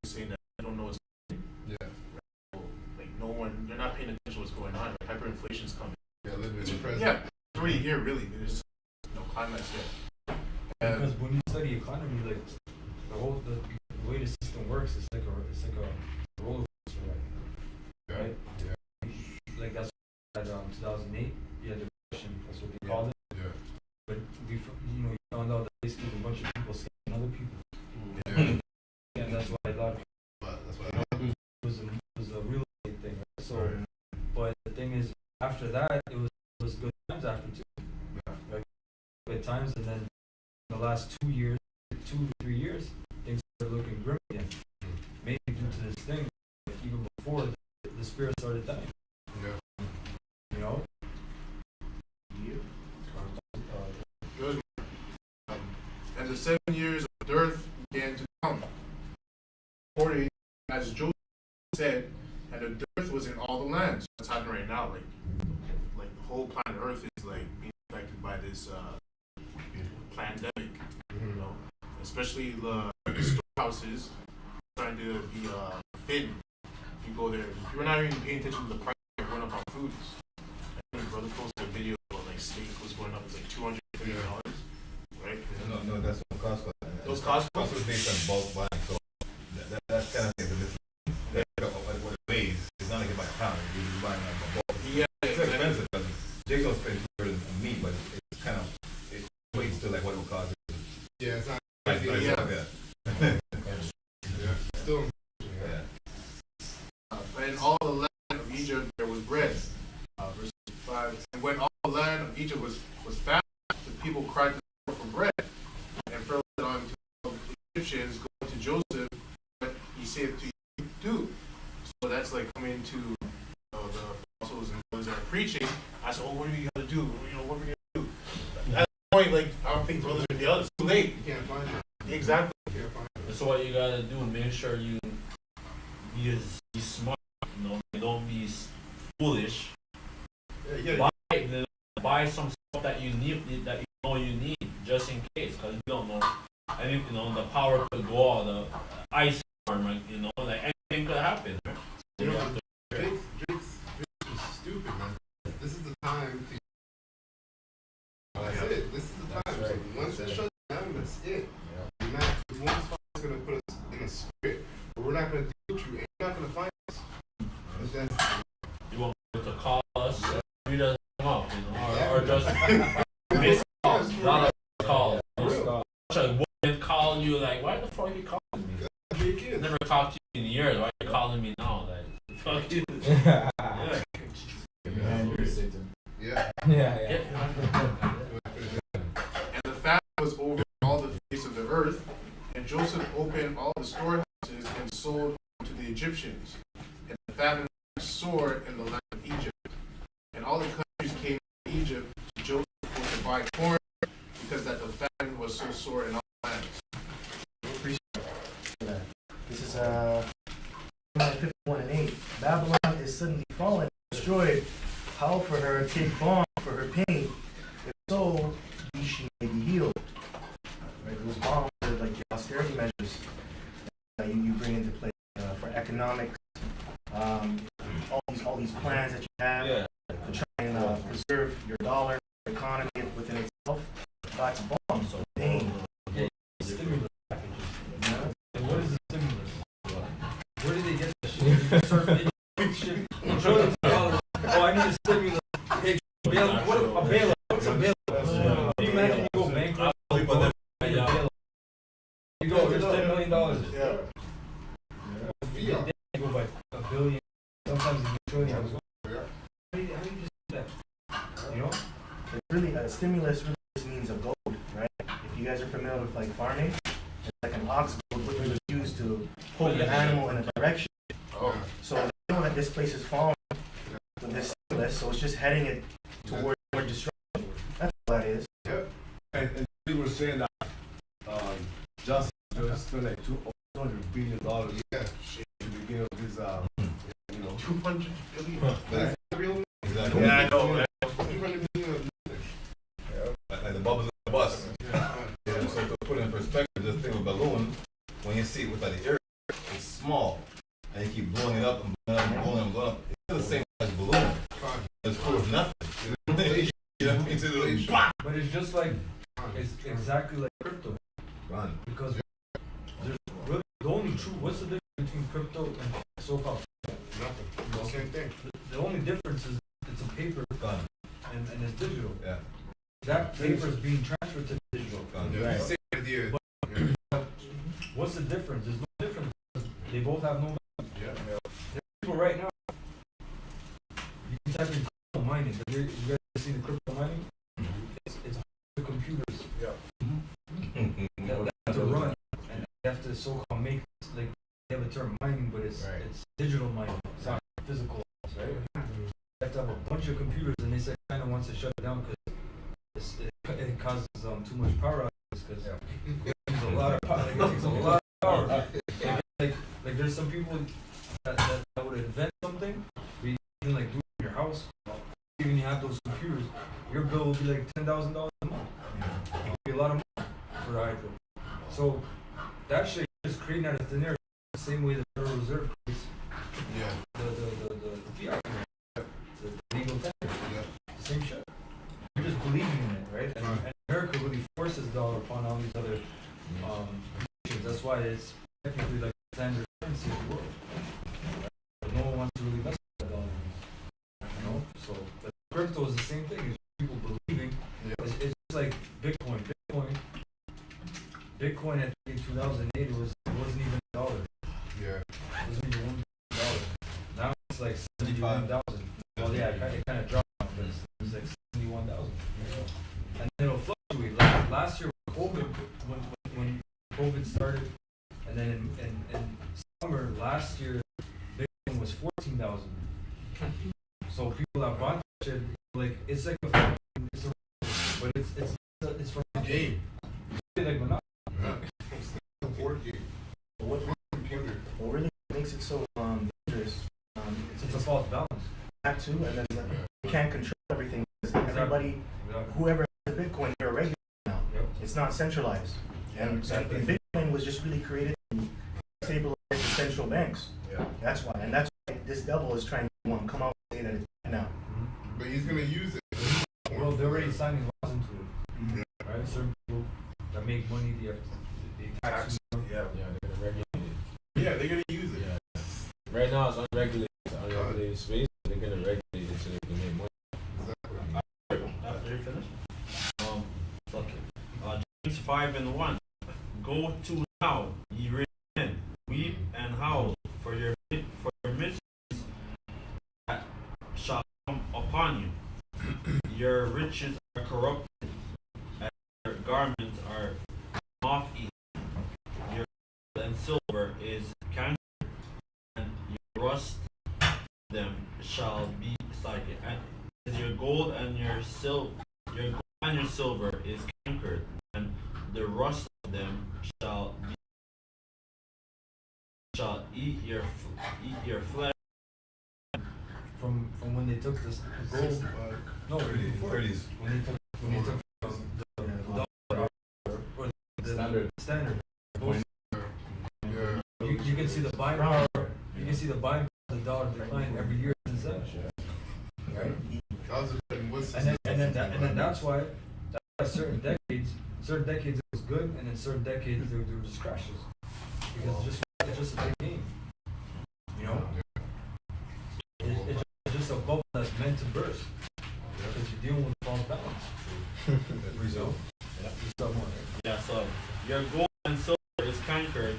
saying that they don't know what's Yeah. like no one, they're not paying attention to what's going on. Like hyperinflation's coming. Yeah, living in the present. Yeah, it's already here really. There's just no climax yet. Because when you study economy, like the way the system works, it's like a roller coaster ride, right? Yeah. Like that's at 2008, you had the recession, that's what they called it. Yeah. But you found out that basically a bunch of people scamming other people, Yeah. and that's why a lot of That's what it was a real estate thing, right? So, but the thing is, after that, it was good times after too, right? Good times, and then the last 2 years, 2 to 3 years, things started looking grim again. Maybe due to this thing, but even before, the spirit started dying. Yeah. You know? And the 7 years of dearth began to come. According as Joseph said, and the dearth was in all the lands. What's happening right now, like the whole planet Earth is like being affected by this pandemic. You know, especially the storehouses trying to be fit. If you go there, you're not even paying attention to the price they're going up on foods. I think brother posted a video about like steak was going up. It's like $250, right? No, that's what Costco. Those Costco? Costco is based on bulk buying, so that's kind of thing. What it weighs, it's not like you buy a pound, you're just buying like a bulk. Yeah, It's expensive because Jake don't spend $2 on meat, but it's kind of, it weighs to like what it would cost. Yeah, it's not. Like, Yeah. yeah. Yeah. Still. Yeah. And all the land of Egypt there was bread. Verse 5. And when all the land of Egypt was fat, the people cried to the Lord for bread. And Pharaoh said unto the Egyptians, go to Joseph, what he said to you do. So that's like coming to the apostles and those that are preaching. I said, oh, what are we gonna do? You know, what are we gonna do? At that point, like I don't think brothers are gonna be out. It's too late. You can't find it. Exactly. You can't find it. So what you gotta do, make sure you be smart, you know, don't be foolish. Yeah. Buy some stuff that you need, that you know you need, just in case, because you don't know. I think the power could go out, the ice storm, like, like anything could happen. Right? So you have to- Drake's is stupid, man. This is the time to. That's it. This is the time. So once it shuts down, that's it. Man, one spot's gonna put us in a spirit, but we're not gonna deal with you, and you're not gonna find us. You want to call us, we just come up, or just miss calls, not a call. A woman call you like, why the fuck are you calling me? I never talked to you in years. Why are you calling me now? Like, fuck you. Yeah. And the famine was over all the face of the earth, and Joseph opened all the storehouses and sold to the Egyptians. And the famine was sore in the land of Egypt. And all the countries came to Egypt to Joseph for to buy corn, because that the famine was so sore in all lands. This is 51:8. Babylon is suddenly fallen, destroyed. Howl for her, take balm for her pain. If so, she may be healed. Right? Those bombs are like the austerity measures that you bring into play for economics. All these plans that you have to try and preserve your dollar, your economy within itself. That's bombs, so pain. Stimulus packages. And what is the stimulus? Where did they get that shit? Start making shit. Trillions of dollars. Oh, I need a stimulus. Hey, a bailout. What's a bailout? Can you imagine you go bankrupt? You go, there's $10 million. Yeah. You go by a billion, sometimes a trillion. How do you just do that? You know? It's really, a stimulus really just means a goad, right? If you guys are familiar with like farming, it's like an ox goad, which was used to pull the animal in a direction. Oh. So they know that this place is falling with this stimulus, so it's just heading it toward more destruction. That's what that is. And we were saying that just spent like $200 billion Yeah. at the beginning of this, 200 billion. But that's the real. Exactly. Yeah, I know, man. 200 million. Like the bubbles in the bus. Yeah, so to put it in perspective, this thing with balloon, when you see it without the air, it's small, and you keep blowing it up and blowing it up and blowing it up and blowing it up. It's still the same as a balloon. It's full of nothing. You know what I mean? It's a little bang. But it's just like, it's exactly like crypto. Run. Because there's really, the only true, what's the difference between crypto and so-called? Nothing. Same thing. The only difference is it's a paper Gun. and it's digital. Yeah. That paper is being transferred to digital. Gun. Yeah, same idea. What's the difference? There's no difference. They both have no value. Yeah. There's people right now, you can type in crypto mining. Have you guys seen the crypto mining? It's the computers that have to run and they have to so-called make, like, they have a term mining, but it's digital mining. It's not physical, right? You have to have a bunch of computers, and they say China wants to shut it down because it causes too much power outages because it takes a lot of power. Like, it takes a lot of power. Like there's some people that would invent something, but you can like do it in your house. Even you have those computers, your bill will be like $10,000 a month. It'll be a lot of money for the hydro. So that shit is creating out of thin air the same way the Federal Reserve creates the fiat, the legal tender. The same shit. You're just believing in it, right? And America really forces dollar upon all these other nations. That's why it's technically like the standard currency of the world. But no one wants to really mess with that dollar. You know? So but crypto is the same thing. It's people believing. It's just like Bitcoin. Bitcoin at 2008 it wasn't even a dollar. Yeah. It wasn't even $1. Now it's like 71,000. Well, yeah, it kind of dropped, but it's like 71,000. And it'll fluctuate. Like last year, when COVID started, and then in summer last year, Bitcoin was 14,000. So people that bought that shit, like it's like it's a, but it's from a game. It's like Monopoly. It's a board game. What really makes it so dangerous? It's a false balance. That too, and then you can't control everything. Everybody, whoever has Bitcoin, they're regular now. It's not centralized. And Bitcoin was just really created to stabilize the central banks. Yeah. That's why. And that's why this devil is trying to come out and say that it's bad now. But he's gonna use it. Well, they're already signing laws into it. Right? Certain people that make money, they tax. Yeah. They're gonna regulate it. Yeah, they're gonna use it. Yeah. Right now it's unregulated space. They're gonna regulate it so they can make money. After you finish? Okay. James 5:1. Go to now, ye rich men, weep and howl for your miseries that shall come upon you. Your riches are corrupted, and your garments are moth-eaten. Your gold and silver is cankered, and your rust them shall be slackened. And your gold and your silver is cankered, and the rust of them shall eat your flesh. From when they took this gold. No, before. 30s. When they took the standard. You can see the buying power. You can see the buying power of the dollar decline every year since then. Right? And then that's why certain decades it was good, and then certain decades there were just crashes because it's just a big game. You know, it's just a bubble that's meant to burst because you're dealing with false balance. Result. Yeah, so your gold and silver is cankered,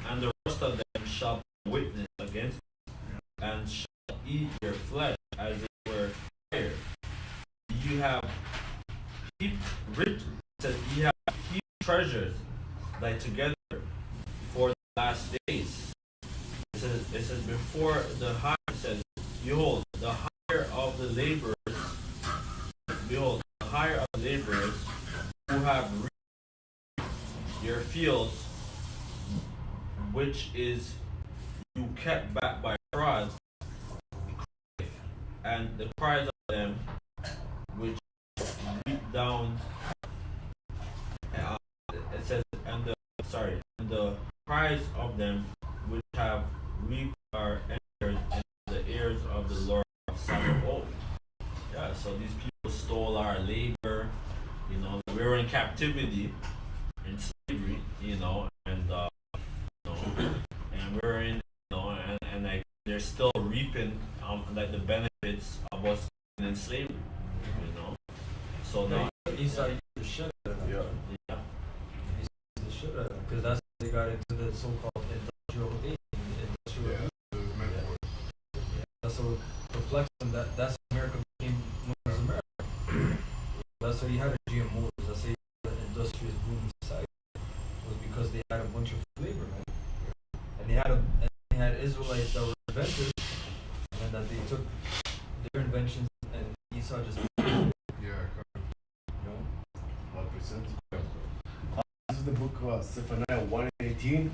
and the rest of them shall witness against you, and shall eat your flesh as it were fire. You have heaped treasures like together for the last days. It says before the high says, behold, the hire of the laborers who have reaped your fields, which is you kept back by fraud, and the cries of them which beat down. It says, and the cries of them which have in captivity, in slavery, you know, and and we're in, and like they're still reaping like the benefits of us being in slavery, you know. So now, Esau used the shit out of them. yeah, He used the shit out of them because that's how they got into the so-called industrial age. Industrial Yeah, age. it was meant for. That's what reflects on that. That's how America became known as America. That's how you had a GM Motors. That's how you had an industrious booming society. Was because they had a bunch of labor, man. And they had Israelites that were inventors, and that they took their inventions and Esau just, you Yeah, know. 100%. This is the book Zephaniah 1:18.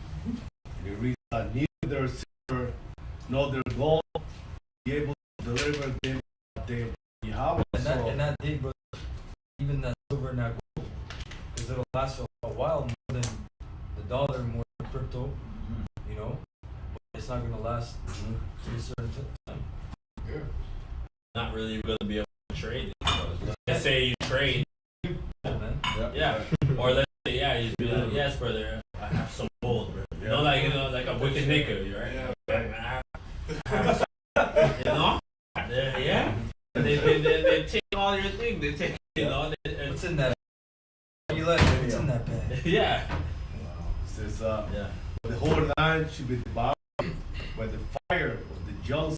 You read that neither their silver nor their gold be able to deliver them that day of Yahweh. And that day, brother, even that silver and that gold, because it'll last for a while more than the dollar, more than crypto, you know. But it's not gonna last to a certain time. yeah. not really gonna be able to trade it. Let's say you trade, Yeah, man. yeah, or let's say you be like, yes, brother, I have some gold, bro. You know, like a wicked nigga, right? Yeah. You know, yeah. They take all your things. They take, What's in that? You like what's in that bag? yeah. It says, Yeah. the whole land should be devoured by the fire of the jealousy,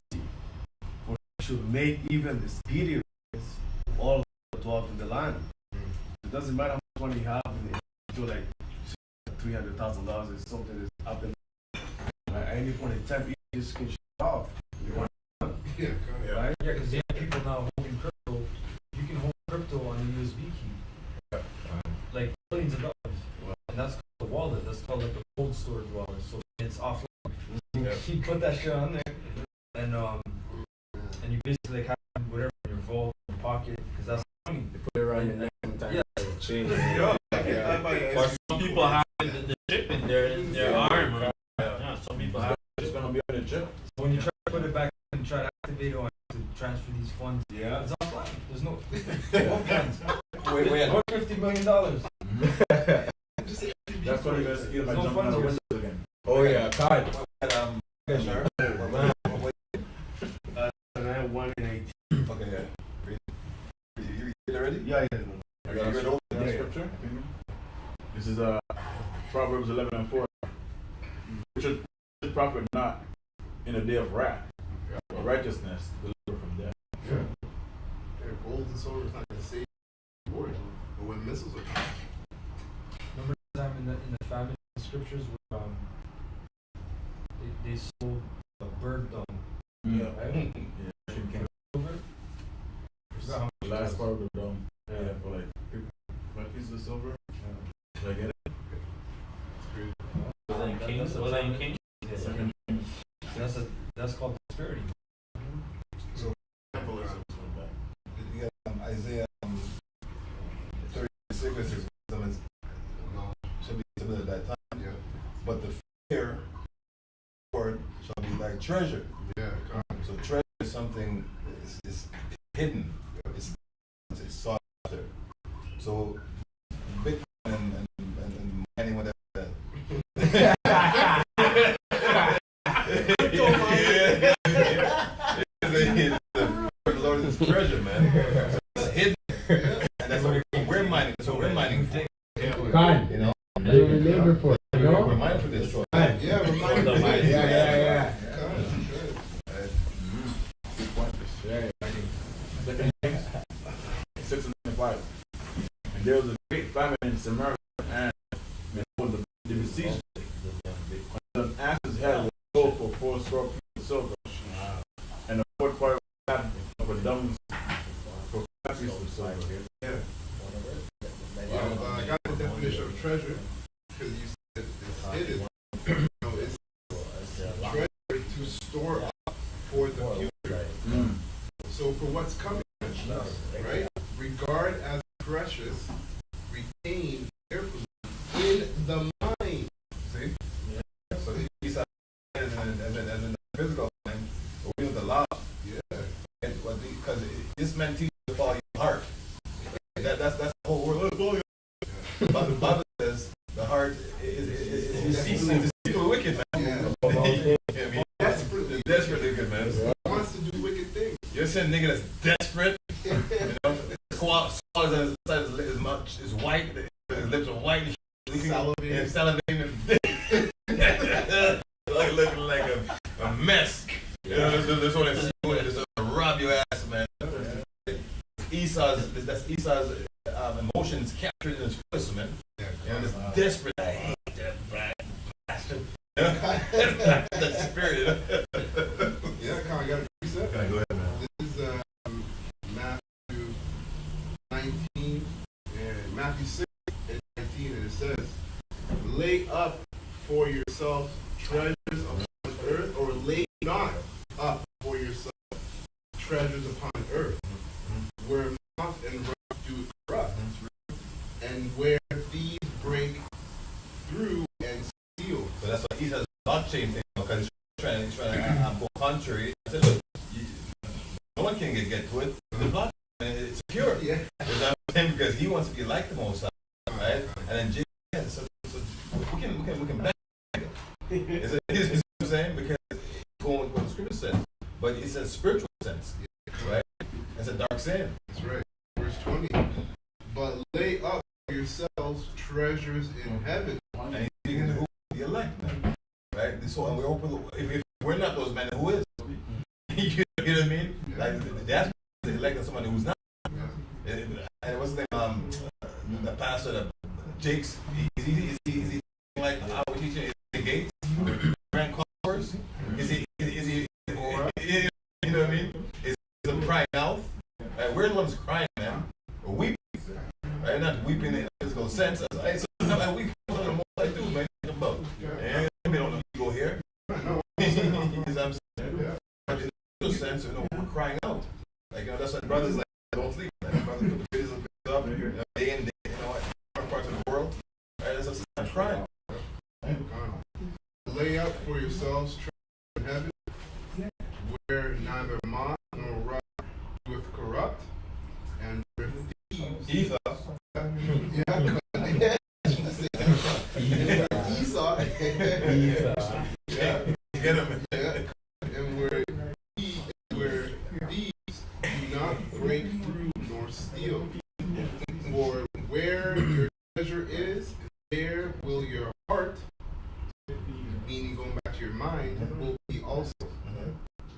for it should make even the speedy race of all who dwell in the land. It doesn't matter how much money you have, if you like $300,000 is something that's up in at any point in time, you just can shut off. Yeah, Right? Yeah, because you have people now holding crypto. You can hold crypto on a USB key, like billions of dollars, and that's called a wallet. That's called like a cold storage wallet. So it's offline. You put that shit on there, and you basically like have whatever in your vault, in your pocket, because that's money. Put it around your neck sometimes. Yeah. Change. Or some people have the chip in their arm. Or, yeah, some people have. It's gonna be on the chip. So when you try to put it back and try to activate it or to transfer these funds, Yeah. it's offline. There's no funds. Wait. Or $50 million. That's what we're gonna see if I No jump on the funds window again. Oh yeah, card. Sure. Zephaniah 1:18. Okay, yeah. You read it already? Yeah. You read over Yeah, scripture. This is Proverbs 11:4. Which is profit not in a day of wrath, but righteousness deliver from death. Yeah, gold and silver is not gonna save you, but when missiles are coming, Remember the time in the famine scriptures where they sold a bird dung, Yeah. right? Silver? I forgot how The much last it part of the dome. Yeah, for like 5 pieces of silver. Did I get it? Was that in Kings? Was that in Kings? was. That's called prosperity. capitalism. You got Isaiah 36 says wisdom is shall be similar at that time. Yeah, But the fear of the Lord shall be like treasure. yeah, So treasure is something is hidden. It's sought after. So Bitcoin and mining whatever that. The Lord is treasure, man. It's hidden. And that's what we're mining. So we're mining for. God. You know? We're labor for it, you know? We're mining for this. So, yeah, we're mining for this. Yeah. Good point. Yeah. Second Kings 6:5. And there was a great famine in Samaria, and behold, the besieged an ass's head was sold for 4 score pieces of silver, and a fourth part of a dumb for 5 pieces of silver. Yeah. I got the definition of treasure because you said it's hidden. You know, it's treasure to store up for the future. So for what's coming, right? Regard as precious, retain carefully in the mind. See? so these are as in the physical mind, but we with the law. Yeah. Because this man teaches with all your heart. That's the whole world. It's people wicked, man. Yeah. I mean, Desperately. desperately wicked, man. He wants to do wicked things. You're saying nigga that's desperate, you know, swallows his mouth is white, his lips are white, Salivating. salivating, like looking like a mess. You know, this one is rob your ass, man. That's Esau's emotions captured in his face, man. You know, this desperate. I hate that black bastard. That spirit. Yeah, kind of got a precept. Okay, go ahead, man. This is Matthew 19 and Matthew 6 and 19, and it says, "Lay up for yourselves treasures upon earth, or lay not up for yourselves treasures upon earth, where moth and rust do corrupt, and where thieves break through and steal." So that's why Esau's blockchain thing, because he's trying to go contrary. I said, look, no one can get to it. The blockchain is secure. Yeah. You know what I'm saying? Because he wants to be like the Most High, right? And then so we can back it. Is what I'm saying? Because going what the scripture says, but it's a spiritual sense, right? It's a dark saying. That's right. Verse 20. "But lay up for yourselves treasures in heaven." And he's speaking to who? The elect, man. Right? So and we're open. If we're not those men, who is? You know what I mean? Like that's the elect of somebody who's not. And what's his name? The pastor, Jakes. Is he like our teacher? Is he Gates? Grand Concourse? Is he? You know what I mean? Is he crying out? We're the ones crying, man. We're weeping. Right? Not weeping in a physical sense. I'm weeping on the most I do, man. About. And we don't know go here. You know what I'm saying? But in the sense, you know, we're crying out. Like, you know, that's why brothers like don't sleep. Like, brothers put the videos up, you know, day and day, you know, different parts of the world. Right? That's what I'm crying. "Lay up for yourselves treasures in heaven, where neither moth nor rust doeth corrupt, and where thieves." Esau. Yeah. Esau. Yeah. Get him. Yeah. "And where thieves do not break through nor steal. For where your treasure is, there will your heart," meaning going back to your mind, "will be also."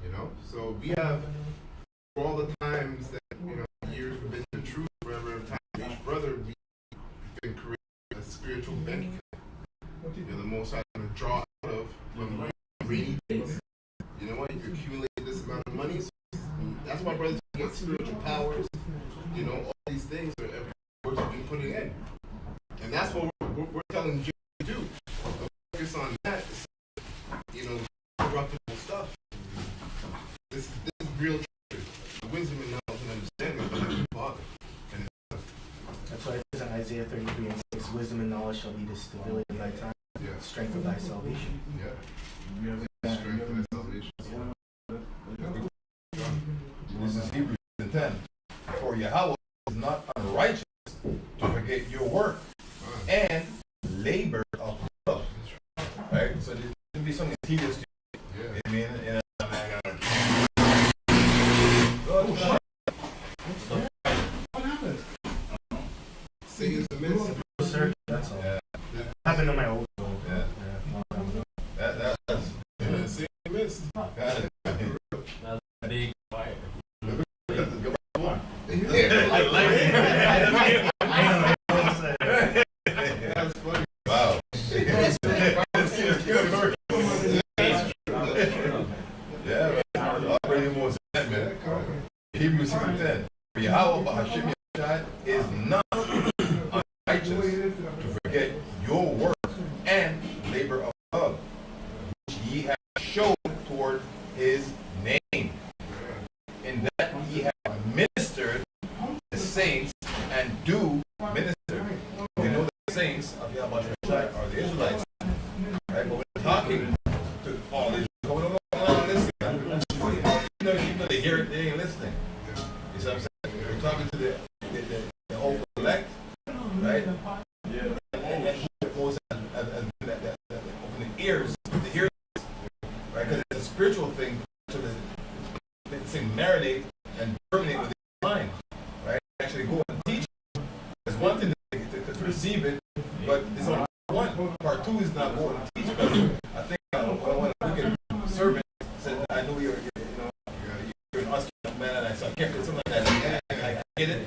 You know, so we have, for all the times that, you know, years we've been in the truth, forever time of each brother, we've been creating a spiritual bank account. You know, the Most High is going to draw out of when we're in rainy days. You know what? You accumulate this amount of money. So that's why brothers want spiritual powers. You know, all these things are works we've been putting in. And that's what we're telling you to do. Focus on that. You know, corruptible stuff. This is real truth. Wisdom and knowledge and understanding of the Father. And That's why it says in Isaiah 33 and 6, "Wisdom and knowledge shall lead to stability of thy time, yeah, strength of thy salvation." yeah. Strength and salvation. This is Hebrews 10. "For Yahweh is not unrighteous to forget your work and labor of love." Right? So there's going to be something tedious to you. Yeah. I mean, you know, Satan's the midst. Sir, that's all. Yeah. Happened on my old phone. Yeah. Long time ago. That's Satan's the midst. got it. Big fire. That's funny. Wow. Yeah, man. Already more than that, man. Hebrews 6:10. "For Yahweh Bahashim Yahshai is not unrighteous to forget your work and labor of love, which ye have showed toward his name, in that ye have ministered the saints and do minister." We know the saints of Yahweh Bahashim are the Israelites. Right? But we're talking to all these people. Listen. You know they hear it, they ain't listening. You see what I'm saying? We're talking to the whole elect, right?